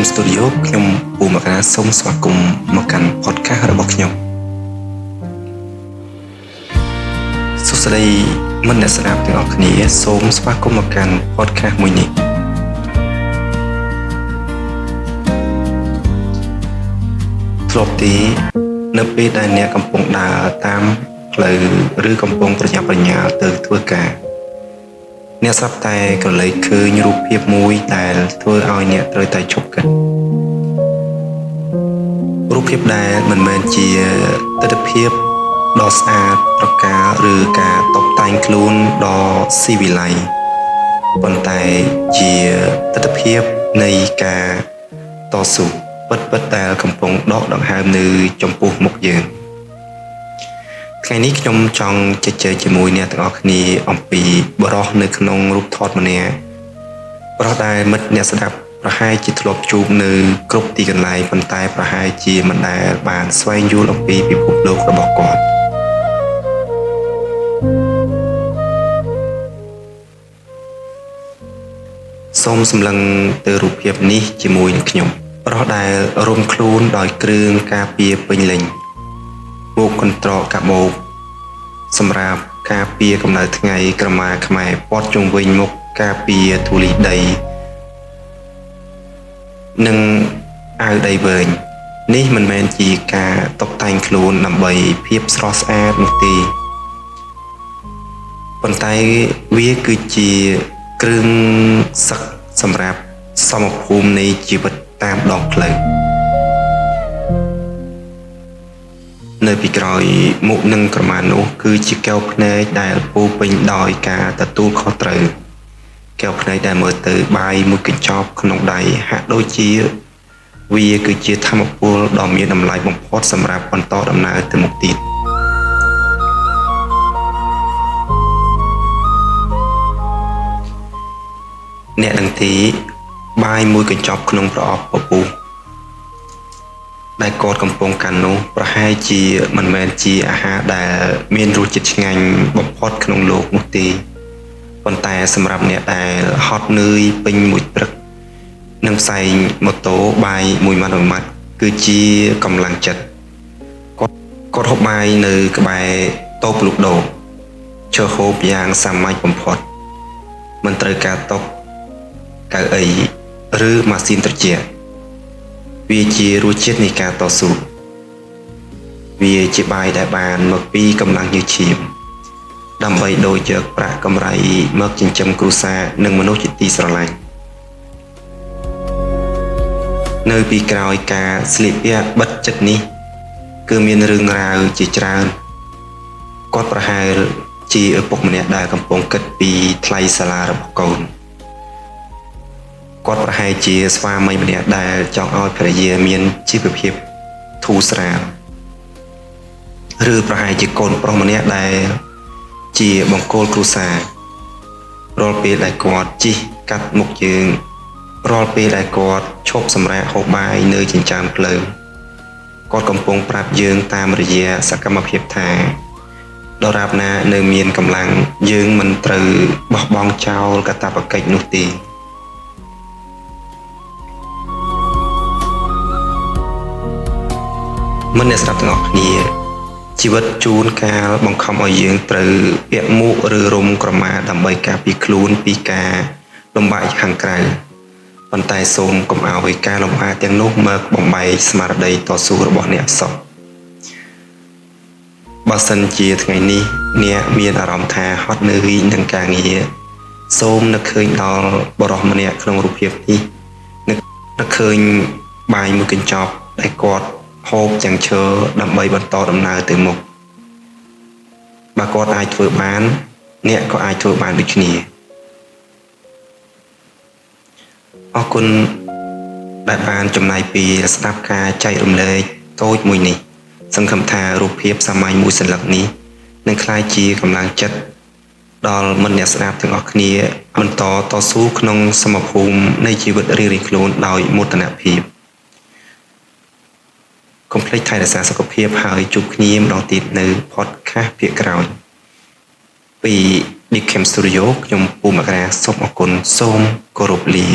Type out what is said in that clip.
Chem Studio ខ្ញុំពូមកណាសូមស្វាគមន៍មកកាន់ podcast របស់ខ្ញុំសួស្តីមិត្តអ្នកស្ដាប់ទាំងអស់គ្នាសូមស្វាគមន៍មកកាន់ podcast មួយនេះធ្លាប់ទីនៅពេលដែលអ្នកកំពុងដើរតាមផ្លូវឬកំពុងប្រញាប់ប្រញាល់ទៅធ្វើការអ្នកស្រាប់តែក្រឡេកឃើញរូបភាពមួយដែលធ្វើឲ្យអ្នកត្រូវតែឈប់គិតរូបភាពដែលមិនមែនជាទិដ្ឋភាពដ៏ស្អាតប្រការឬការតុបតែងខ្លួនដ៏ស៊ីវិល័យប៉ុន្តែជាទិដ្ឋភាពនៃការតស៊ូពិតៗដែលកំពុងដកដង្ហើមនៅចំពោះមុខយើងថ្ងៃនេះខ្ញុំចង់ជជែកជាមួយអ្នកទាំងអស់គ្នាអំពីបរិសុទ្ធនៅក្នុងរូបថតម្នាក់បរិសុទ្ធដែលមិត្តអ្នកស្ដាប់ប្រហែលជាធ្លាប់ជួបនៅគ្រប់ទីកន្លែងប៉ុន្តែប្រហែលជាមិនដែលបានស្វែងយល់អំពីពិភពលោករបស់គាត់សូមសម្លឹងទៅរូបភាពនេះជាមួយនឹងខ្ញុំបរិសុទ្ធដែលរុំខ្លួនដោយគ្រឿងការពារពេញលេញមួកកន្ត្រកកាបូបសម្រាប់ការពារកម្ដៅថ្ងៃក្រមាខ្មែរព័ទ្ធជុំវិញមុខការពារធូលីដីនិងអាវដៃវែងនេះមិនមែនជាការតុបតែងខ្លួនដើម្បីភាពស្រស់ស្អាតនោះទេប៉ុន្តែវាគឺជាគ្រឿងសឹកសម្រាប់សមភូមិនៃជីវិតតាមដងផ្លូវនៅពីក្រោយមុខនឹងក្រមានោះគឺជាកែវភ្នែកដែលពោពេញដោយការទទួលខុសត្រូវកែវភ្នែកដែលមើលទៅបាយមួយកញ្ចប់ក្នុងដៃហាក់ដូចជាវាគឺជាធម្មពលដ៏មានតម្លៃបំផុតសម្រាប់បន្តដំណើរទៅមុខទៀតអ្នកនឹងទីបាយមួយកញ្ចប់ក្នុងប្រអប់ពពុះដែលគាត់កំពុងកាន់នោះប្រហែលជាមិនមែនជាអាហារដែលមានរសជាតិឆ្ងាញ់បំផុតក្នុងโลกនោះទេប៉ុន្តែសម្រាប់អ្នកដែលហត់នឿយពេញមួយព្រឹកនឹងផ្សែងម៉ូតូបាយមួយម៉ាត់គឺជាកម្លាំងចិត្តគាត់ហូបបាយនៅក្បែរតូបលក់ដូរឈើហូបយ៉ាងសាមញ្ញបំផុតមិនត្រូវការតុកៅអីឬម៉ាស៊ីនត្រជាក់វាជារសជាតិនៃការតស៊ូវាជាបាយដែលបានមកពីកម្លាំងញើសឈាមដើម្បីដូចយកប្រាក់កម្រៃមកចិញ្ចឹមគ្រួសារនិងមនុស្សជាទីស្រឡាញ់នៅពីក្រោយការស្លៀកពាក់បិទចិត្តនេះគឺមានរឿងរ៉ាវជាច្រើនគាត់ប្រហែលជាឪពុកម្នាក់ដែលកំពុងគិតពីថ្លៃសាលារបស់កូនគាត់ប្រហែលជាស្វាមីម្នាក់ដែលចង់ឲ្យភរិយាមានជីវភាពធូរស្រាលឬប្រហែលជាកូនប្រុសម្នាក់ដែលជាបង្គោលគ្រួសាររាល់ពេលដែលគាត់ជិះកាត់មុខយើងរាល់ពេលដែលគាត់ឈប់សម្រាកហូបបាយនៅចិញ្ចើមផ្លូវគាត់កំពុងប្រាប់យើងតាមរយៈសកម្មភាពថាដរាបណានៅមានកម្លាំងយើងមិនត្រូវបោះបង់ចោលកាតព្វកិច្ចនោះទេមិនអ្នកស្ដាប់ទាំងអស់គ្នាជីវិតជួនកាលបង្ខំឲ្យយើងត្រូវពាក់មួកឬរុំក្រមាដើម្បីការពារខ្លួនពីការលំបាកខាងក្រៅប៉ុន្តែសូមកុំឲ្យការលំបាកទាំងនោះមកបំបែកស្មារតីតស៊ូរបស់អ្នកសោះបើសិនជាថ្ងៃនេះអ្នកមានអារម្មណ៍ថាហត់នឿយនឹងការងារសូមនឹកឃើញដល់បរិសុទ្ធម្នាក់ក្នុងរូបភាពនេះនឹកឃើញបាយមួយកញ្ចប់ដែលគាត់ហូបទាំងឈើដើម្បីបន្តដំណើរទៅមុខបើគាត់អាចធ្វើបានអ្នកក៏អាចធ្វើបានដូចគ្នាអរគុណដែលបានចំណាយពេលស្ដាប់ការចែករំលែកតូចមួយនេះសង្ឃឹមថារូបភាពសាមញ្ញមួយសន្លឹកនេះនឹងក្លាយជាកម្លាំងចិត្តដល់មិត្តអ្នកស្ដាប់ទាំងអស់គ្នាបន្តតស៊ូក្នុងសមភូមិនៃជីវិតរៀងៗខ្លួនដោយមោទនភាពកុំភ្លេចថែរក្សាសុខភាពហើយជួបគ្នាម្ដងទៀតនៅ podcast ភាគក្រោយពី Chem Studio ខ្ញុំពូមករាសូមអរគុណសូមគោរពលា